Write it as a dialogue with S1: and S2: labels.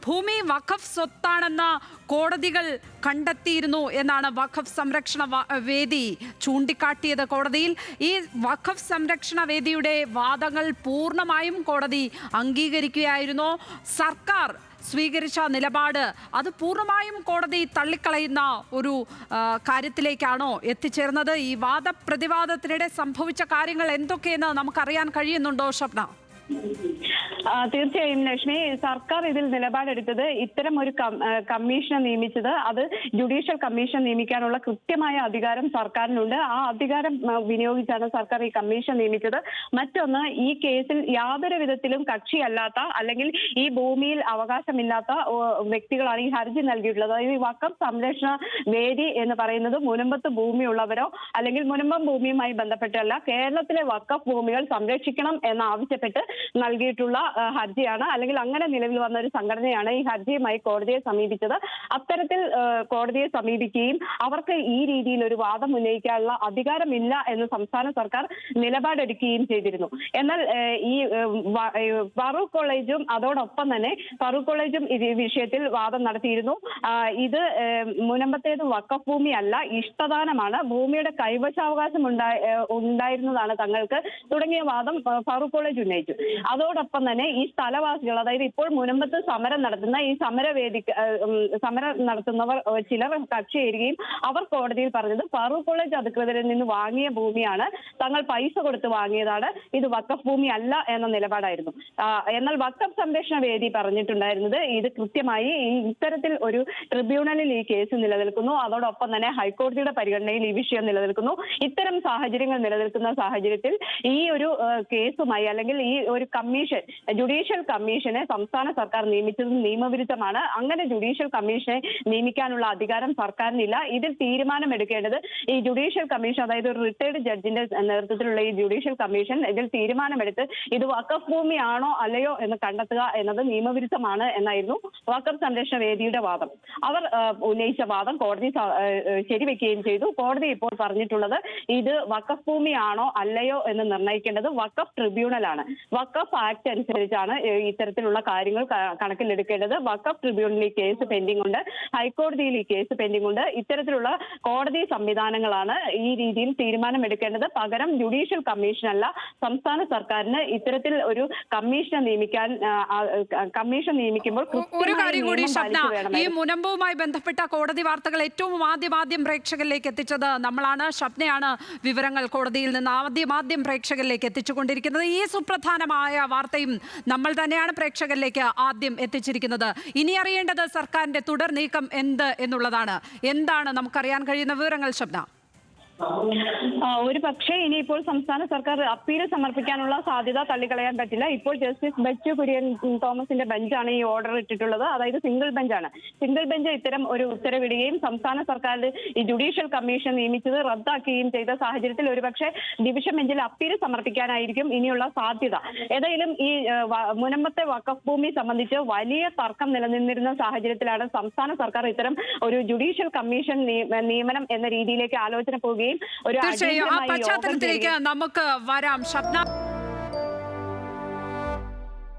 S1: ഭൂമി വഖഫ് സ്വത്താണെന്ന് കോടതികൾ കണ്ടെത്തിയിരുന്നു എന്നാണ് വഖഫ് സംരക്ഷണ വേദി ചൂണ്ടിക്കാട്ടിയത് കോടതിയിൽ. ഈ വഖഫ് സംരക്ഷണ വേദിയുടെ വാദങ്ങൾ പൂർണ്ണമായും കോടതി അംഗീകരിക്കുകയായിരുന്നു. സർക്കാർ സ്വീകരിച്ച നിലപാട് അത് പൂർണ്ണമായും കോടതി തള്ളിക്കളയുന്ന ഒരു കാര്യത്തിലേക്കാണോ എത്തിച്ചേർന്നത്? ഈ വാദപ്രതിവാദത്തിനിടെ സംഭവിച്ച കാര്യങ്ങൾ എന്തൊക്കെയെന്ന് നമുക്കറിയാൻ കഴിയുന്നുണ്ടോ ഷബ്ന?
S2: തീർച്ചയായും ലക്ഷ്മി, സർക്കാർ ഇതിൽ നിലപാടെടുത്തത് ഇത്തരം ഒരു കമ്മീഷനെ നിയമിച്ചത് അത് ജുഡീഷ്യൽ കമ്മീഷൻ നിയമിക്കാനുള്ള കൃത്യമായ അധികാരം സർക്കാരിനുണ്ട്. ആ അധികാരം വിനിയോഗിച്ചാണ് സർക്കാർ ഈ കമ്മീഷൻ നിയമിച്ചത്. മറ്റൊന്ന്, ഈ കേസിൽ യാതൊരു വിധത്തിലും കക്ഷിയല്ലാത്ത അല്ലെങ്കിൽ ഈ ഭൂമിയിൽ അവകാശമില്ലാത്ത വ്യക്തികളാണ് ഈ ഹർജി നൽകിയിട്ടുള്ളത്. അതായത് ഈ വഖഫ് സംരക്ഷണ വേദി എന്ന് പറയുന്നത് മുനമ്പത്ത് ഭൂമിയുള്ളവരോ അല്ലെങ്കിൽ മുനമ്പം ഭൂമിയുമായി ബന്ധപ്പെട്ടല്ല, കേരളത്തിലെ വഖഫ് ഭൂമികൾ സംരക്ഷിക്കണം എന്നാവശ്യപ്പെട്ട് നൽകിയിട്ടുള്ള ഹർജിയാണ്. അല്ലെങ്കിൽ അങ്ങനെ നിലവിൽ വന്ന ഒരു സംഘടനയാണ് ഈ ഹർജിയുമായി കോടതിയെ സമീപിച്ചത്. അത്തരത്തിൽ കോടതിയെ സമീപിക്കുകയും അവർക്ക് ഈ രീതിയിൽ ഒരു വാദം ഉന്നയിക്കാനുള്ള അധികാരമില്ല എന്ന് സംസ്ഥാന സർക്കാർ നിലപാടെടുക്കുകയും ചെയ്തിരുന്നു. എന്നാൽ ഈ ഫറൂഖ് കോളേജും അതോടൊപ്പം തന്നെ ഫറൂഖ് കോളേജും ഈ വിഷയത്തിൽ വാദം നടത്തിയിരുന്നു. ഇത് മുനമ്പത്തേത് വഖഫ് ഭൂമി അല്ല, ഇഷ്ടദാനമാണ്, ഭൂമിയുടെ കൈവശാവകാശം ഉണ്ടായിരുന്നതാണ് തങ്ങൾക്ക് തുടങ്ങിയ വാദം ഫറൂഖ് കോളേജ് ഉന്നയിച്ചു. അതോടൊപ്പം തന്നെ ഈ സ്ഥലവാസികൾ, അതായത് ഇപ്പോൾ മുനമ്പത്ത് സമരം നടത്തുന്ന ഈ സമരം നടത്തുന്നവർ ചിലർ കക്ഷിയേറുകയും അവർ കോടതിയിൽ പറഞ്ഞത് ഫറൂഖ് കോളേജ് അധികൃതരിൽ നിന്ന് വാങ്ങിയ ഭൂമിയാണ്, തങ്ങൾ പൈസ കൊടുത്ത് വാങ്ങിയതാണ്, ഇത് വഖഫ് ഭൂമി അല്ല എന്ന നിലപാടായിരുന്നു. എന്നാൽ വഖഫ് സംരക്ഷണ വേദി പറഞ്ഞിട്ടുണ്ടായിരുന്നത് ഇത് കൃത്യമായി ഇത്തരത്തിൽ ഒരു ട്രിബ്യൂണലിൽ ഈ കേസ് നിലനിൽക്കുന്നു, അതോടൊപ്പം തന്നെ ഹൈക്കോടതിയുടെ പരിഗണനയിൽ ഈ വിഷയം നിലനിൽക്കുന്നു. ഇത്തരം സാഹചര്യങ്ങൾ നിലനിൽക്കുന്ന സാഹചര്യത്തിൽ ഈ ഒരു കേസുമായി അല്ലെങ്കിൽ ഈ ഒരു കമ്മീഷൻ, ജുഡീഷ്യൽ കമ്മീഷനെ സംസ്ഥാന സർക്കാർ നിയമിച്ചത് നിയമവിരുദ്ധമാണ്. അങ്ങനെ ജുഡീഷ്യൽ കമ്മീഷനെ നിയമിക്കാനുള്ള അധികാരം സർക്കാരിനില്ല. ഇതിൽ തീരുമാനമെടുക്കേണ്ടത് ഈ ജുഡീഷ്യൽ കമ്മീഷൻ, അതായത് ഒരു റിട്ടയർഡ് ജഡ്ജിന്റെ നേതൃത്വത്തിലുള്ള ഈ ജുഡീഷ്യൽ കമ്മീഷൻ ഇതിൽ തീരുമാനമെടുത്ത് ഇത് വഖഫ് ഭൂമിയാണോ അല്ലയോ എന്ന് കണ്ടെത്തുക എന്നത് നിയമവിരുദ്ധമാണ് എന്നായിരുന്നു വഖഫ് സംരക്ഷണ വേദിയുടെ വാദം. അവർ ഉന്നയിച്ച വാദം കോടതി ശരിവെക്കുകയും ചെയ്തു. കോടതി ഇപ്പോൾ പറഞ്ഞിട്ടുള്ളത് ഇത് വഖഫ് ഭൂമിയാണോ അല്ലയോ എന്ന് നിർണ്ണയിക്കേണ്ടത് വഖഫ് ട്രിബ്യൂണലാണ്. വഖഫ് ആക്ട് അനുസരിച്ചാണ് ഇത്തരത്തിലുള്ള കാര്യങ്ങൾ കണക്കിലെടുക്കേണ്ടത്. വഖഫ് ട്രിബ്യൂണലിൽ ഈ കേസ് പെൻഡിംഗ് ഉണ്ട്, ഹൈക്കോടതിയിൽ ഈ കേസ് പെൻഡിംഗ് ഉണ്ട്. ഇത്തരത്തിലുള്ള കോടതി സംവിധാനങ്ങളാണ് ഈ രീതിയിൽ തീരുമാനമെടുക്കേണ്ടത്. പകരം ജുഡീഷ്യൽ കമ്മീഷൻ അല്ല. സംസ്ഥാന സർക്കാരിന് ഇത്തരത്തിൽ ഒരു കമ്മീഷനെ നിയമിക്കുമ്പോൾ
S1: ഒരു കാര്യം കൂടി ഷബ്ന, ഈ മുനമ്പവുമായി ബന്ധപ്പെട്ട കോടതി വാർത്തകൾ ഏറ്റവും ആദ്യം പ്രേക്ഷകരിലേക്ക് എത്തിച്ചത് നമ്മളാണ്. ഷബ്നയാണ് വിവരങ്ങൾ കോടതിയിൽ നിന്ന് ആദ്യം പ്രേക്ഷകരിലേക്ക് എത്തിച്ചുകൊണ്ടിരിക്കുന്നത്. ഈ സുപ്രധാനമായ വാർത്തയും നമ്മൾ തന്നെയാണ് പ്രേക്ഷകരിലേക്ക് ആദ്യം എത്തിച്ചിരിക്കുന്നത്. ഇനി അറിയേണ്ടത് സർക്കാരിന്റെ തുടർ നീക്കം എന്നുള്ളതാണ്. എന്താണ് നമുക്കറിയാൻ കഴിയുന്ന വിവരങ്ങൾ ഷബ്ന?
S2: ഒരു പക്ഷേ ഇനിയിപ്പോൾ സംസ്ഥാന സർക്കാർ അപ്പീൽ സമർപ്പിക്കാനുള്ള സാധ്യത തള്ളിക്കളയാൻ പറ്റില്ല. ഇപ്പോൾ ജസ്റ്റിസ് ബെച്ചു കുര്യൻ തോമസിന്റെ ബെഞ്ചാണ് ഈ ഓർഡർ ഇട്ടിട്ടുള്ളത്. അതായത് സിംഗിൾ ബെഞ്ചാണ്. സിംഗിൾ ബെഞ്ച് ഇത്തരം ഒരു ഉത്തരവിടുകയും സംസ്ഥാന സർക്കാരിന്റെ ഈ ജുഡീഷ്യൽ കമ്മീഷൻ നിയമിച്ചത് റദ്ദാക്കുകയും ചെയ്ത സാഹചര്യത്തിൽ ഒരുപക്ഷെ ഡിവിഷൻ ബെഞ്ചിൽ അപ്പീൽ സമർപ്പിക്കാനായിരിക്കും ഇനിയുള്ള സാധ്യത. ഏതായാലും ഈ മുനമ്പത്തെ വഖഫ് ഭൂമി സംബന്ധിച്ച് വലിയ തർക്കം നിലനിന്നിരുന്ന സാഹചര്യത്തിലാണ് സംസ്ഥാന സർക്കാർ ഇത്തരം ഒരു ജുഡീഷ്യൽ കമ്മീഷൻ നിയമനം എന്ന രീതിയിലേക്ക് ആലോചന പോവുകയും
S1: തീർച്ചയായും ആ പശ്ചാത്തലത്തിലേക്ക് നമുക്ക് വരാം ഷബ്ന.